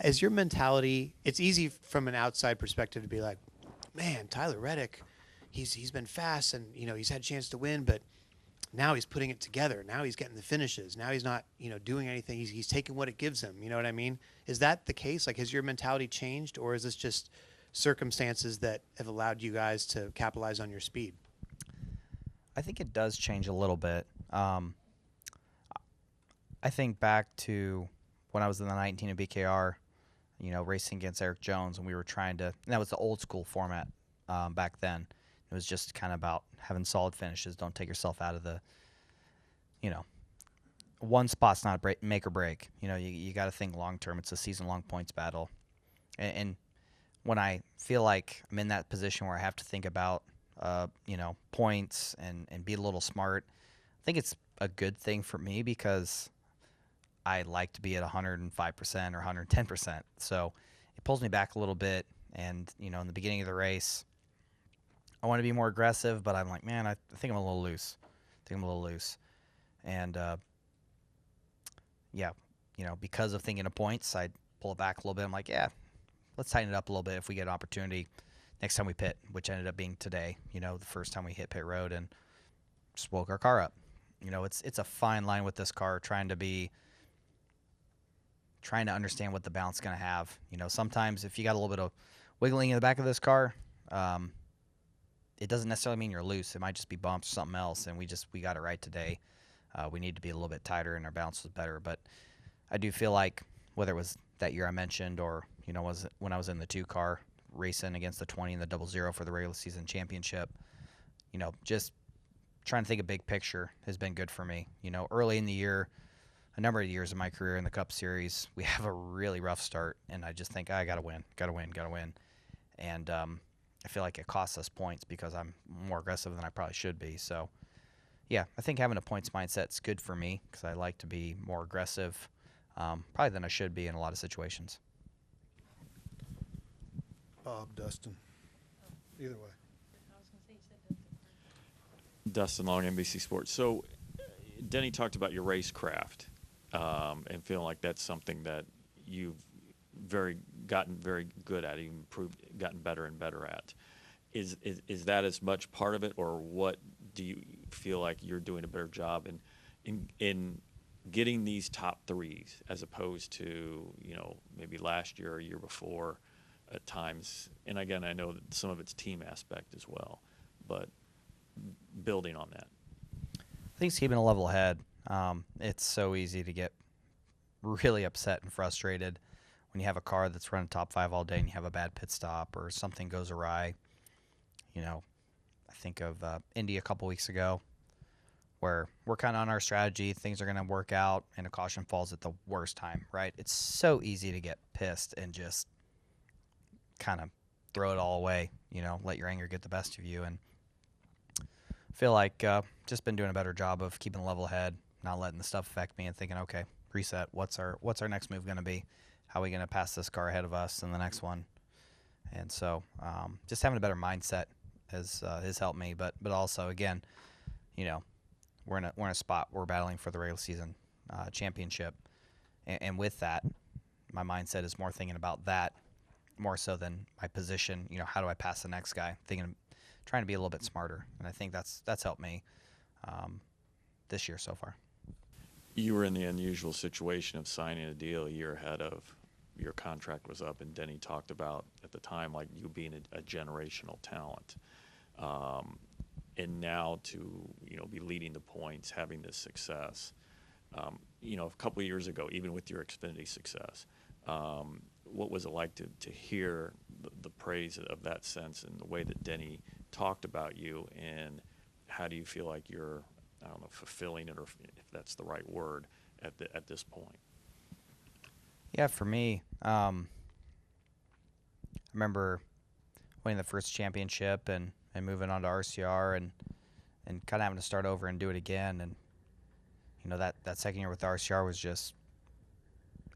Is your mentality? It's easy from an outside perspective to be like, man, Tyler Reddick, he's been fast and he's had a chance to win, but now he's putting it together. Now he's getting the finishes. Now he's not doing anything. He's taking what it gives him. You know what I mean? Is that the case? Like, has your mentality changed, or is this just circumstances that have allowed you guys to capitalize on your speed? I think it does change a little bit. I think back to when I was in the 19 at BKR, racing against Eric Jones, and we were trying to, and that was the old school format back then. It was just kind of about having solid finishes. Don't take yourself out of the, you know, one spot's not a make or break. You got to think long term. It's a season long points battle. And when I feel like I'm in that position where I have to think about, points and be a little smart, I think it's a good thing for me because I like to be at 105% or 110%. So it pulls me back a little bit. And, in the beginning of the race, I want to be more aggressive, but I'm like, man, I think I'm a little loose. And, yeah, because of thinking of points, I pull it back a little bit. I'm like, yeah, let's tighten it up a little bit if we get an opportunity next time we pit, which ended up being today, the first time we hit pit road and just woke our car up. It's a fine line with this car trying to understand what the balance is going to have. Sometimes if you got a little bit of wiggling in the back of this car, it doesn't necessarily mean you're loose. It might just be bumps or something else, and we got it right today. We need to be a little bit tighter, and our balance was better. But I do feel like whether it was that year I mentioned or, was when I was in the 2-car racing against the 20 and the 00 for the regular season championship, just trying to think of big picture has been good for me. Early in the year, a number of years of my career in the Cup Series, we have a really rough start, and I just think I got to win. And I feel like it costs us points because I'm more aggressive than I probably should be. So, yeah, I think having a points mindset is good for me because I like to be more aggressive, probably than I should be in a lot of situations. Bob, Dustin, either way. Dustin Long, NBC Sports. So, Denny talked about your racecraft and feeling like that's something that you've gotten very good at, you've gotten better and better at. Is that as much part of it, or what do you feel like you're doing a better job in getting these top threes as opposed to maybe last year or year before at times? And again, I know that some of it's team aspect as well, but building on that. I think it's keeping a level head. It's so easy to get really upset and frustrated when you have a car that's running top 5 all day and you have a bad pit stop or something goes awry. I think of Indy a couple weeks ago where we're kind of on our strategy. Things are going to work out, and a caution falls at the worst time, right? It's so easy to get pissed and just kind of throw it all away, let your anger get the best of you. And I feel like just been doing a better job of keeping a level head, not letting the stuff affect me and thinking, okay, reset. What's our next move going to be? How are we going to pass this car ahead of us in the next one? And so just having a better mindset has helped me. But also, again, we're in a spot we're battling for the regular season championship. And with that, my mindset is more thinking about that more so than my position. How do I pass the next guy? Trying to be a little bit smarter. And I think that's helped me this year so far. You were in the unusual situation of signing a deal a year ahead of your contract was up, and Denny talked about at the time like you being a generational talent, and now to be leading the points, having this success. A couple of years ago, even with your Xfinity success, what was it like to hear the praise of that sense and the way that Denny talked about you, and how do you feel like you're, I don't know, fulfilling it, or if that's the right word at this point? Yeah, for me, I remember winning the first championship and moving on to RCR and kind of having to start over and do it again. And, that second year with RCR was just,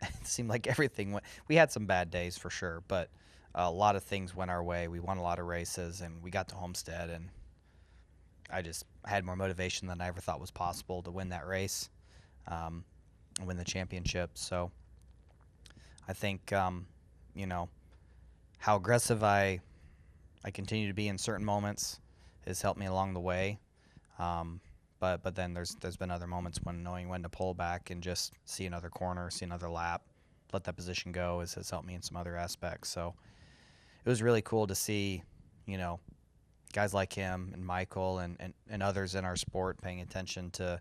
it seemed like everything went, we had some bad days for sure, but a lot of things went our way. We won a lot of races and we got to Homestead, and I had more motivation than I ever thought was possible to win that race, and win the championship. So I think, you know, how aggressive I continue to be in certain moments has helped me along the way. But then there's been other moments when knowing when to pull back and just see another corner, see another lap, let that position go has helped me in some other aspects. So it was really cool to see, you know, guys like him and Michael and others in our sport paying attention to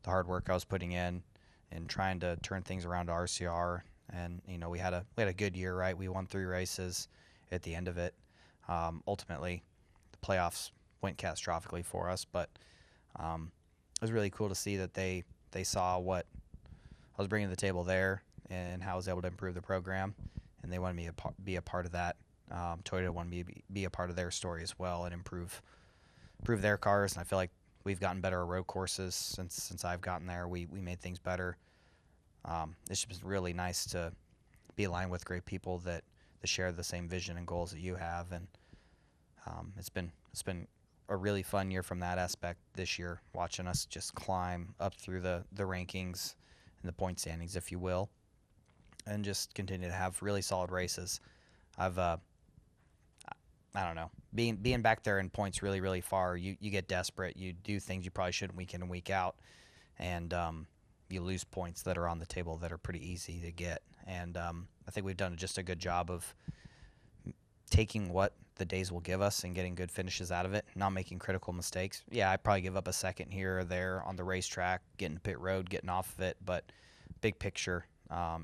the hard work I was putting in and trying to turn things around to RCR. And you know, we had a good year, right? We won 3 races at the end of it. Ultimately, the playoffs went catastrophically for us, but it was really cool to see that they saw what I was bringing to the table there and how I was able to improve the program, and they wanted me to be a part of that. Toyota wanted me to be a part of their story as well and improve their cars. And I feel like we've gotten better at road courses since I've gotten there. We made things better. It's just really nice to be aligned with great people that share the same vision and goals that you have, and it's been a really fun year from that aspect this year, watching us just climb up through the rankings and the point standings, if you will, and just continue to have really solid races. I've I don't know, being back there in points really, really far, you get desperate. You do things you probably shouldn't week in and week out, and you lose points that are on the table that are pretty easy to get. And I think we've done just a good job of taking what the days will give us and getting good finishes out of it, not making critical mistakes. Yeah, I probably give up a second here or there on the racetrack, getting to pit road, getting off of it, but big picture,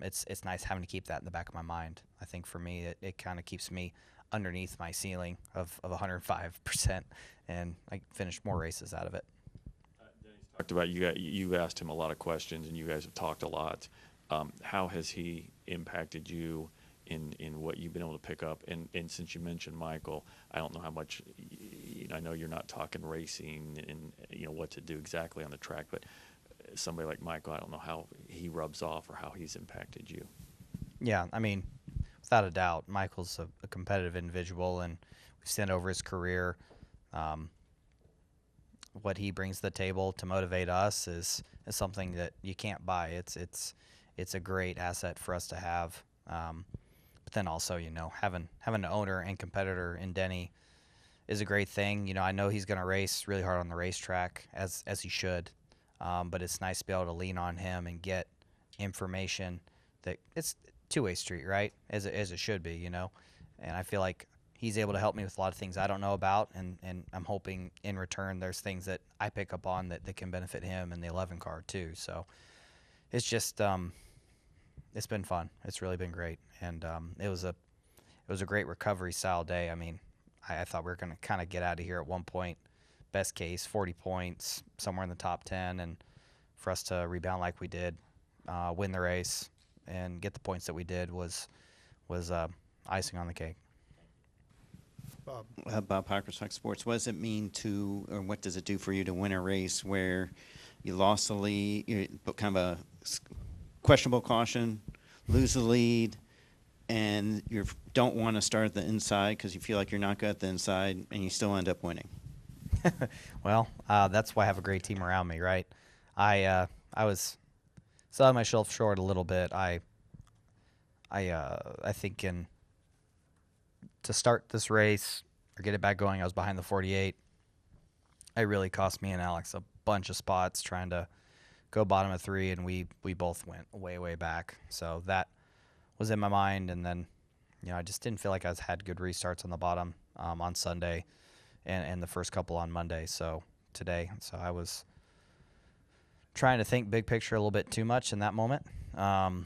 it's nice having to keep that in the back of my mind. I think for me, it kind of keeps me underneath my ceiling of 105%, and I finished more races out of it. Denny's talked about you asked him a lot of questions, and you guys have talked a lot. How has he impacted you in what you've been able to pick up? And since you mentioned Michael, I don't know how much. I know you're not talking racing and what to do exactly on the track, but somebody like Michael, I don't know how he rubs off or how he's impacted you. Yeah, I mean, without a doubt, Michael's a competitive individual, and we've seen over his career. What he brings to the table to motivate us is something that you can't buy. It's a great asset for us to have. But then also, having an owner and competitor in Denny is a great thing. I know he's going to race really hard on the racetrack, as he should. But it's nice to be able to lean on him and get information that it's two-way street, right? As it should be, And I feel like he's able to help me with a lot of things I don't know about, and I'm hoping in return there's things that I pick up on that can benefit him and the 11 car too. So it's just it's been fun. It's really been great, and it was a great recovery style day. I mean, I thought we were going to kind of get out of here at one point. Best case, 40 points, somewhere in the top 10, and for us to rebound like we did, win the race, and get the points that we did was icing on the cake. Bob. Parker, Fox Sports. What does it mean or what does it do for you to win a race where you lost the lead, kind of a questionable caution, lose the lead, and you don't want to start at the inside because you feel like you're not good at the inside, and you still end up winning? Well, that's why I have a great team around me, right? I was selling myself short a little bit. I think to start this race or get it back going, I was behind the 48. It really cost me and Alex a bunch of spots trying to go bottom of 3, and we both went way back. So that was in my mind, and then I just didn't feel like I had good restarts on the bottom on Sunday. And the first couple on Monday, today. So I was trying to think big picture a little bit too much in that moment. But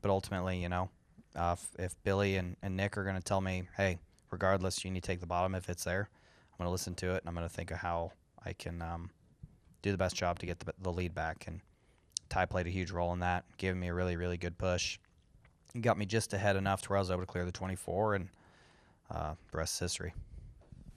ultimately, if Billy and Nick are going to tell me, hey, regardless, you need to take the bottom if it's there, I'm going to listen to it, and I'm going to think of how I can do the best job to get the lead back. And Ty played a huge role in that, giving me a really, really good push. He got me just ahead enough to where I was able to clear the 24, and the rest is history.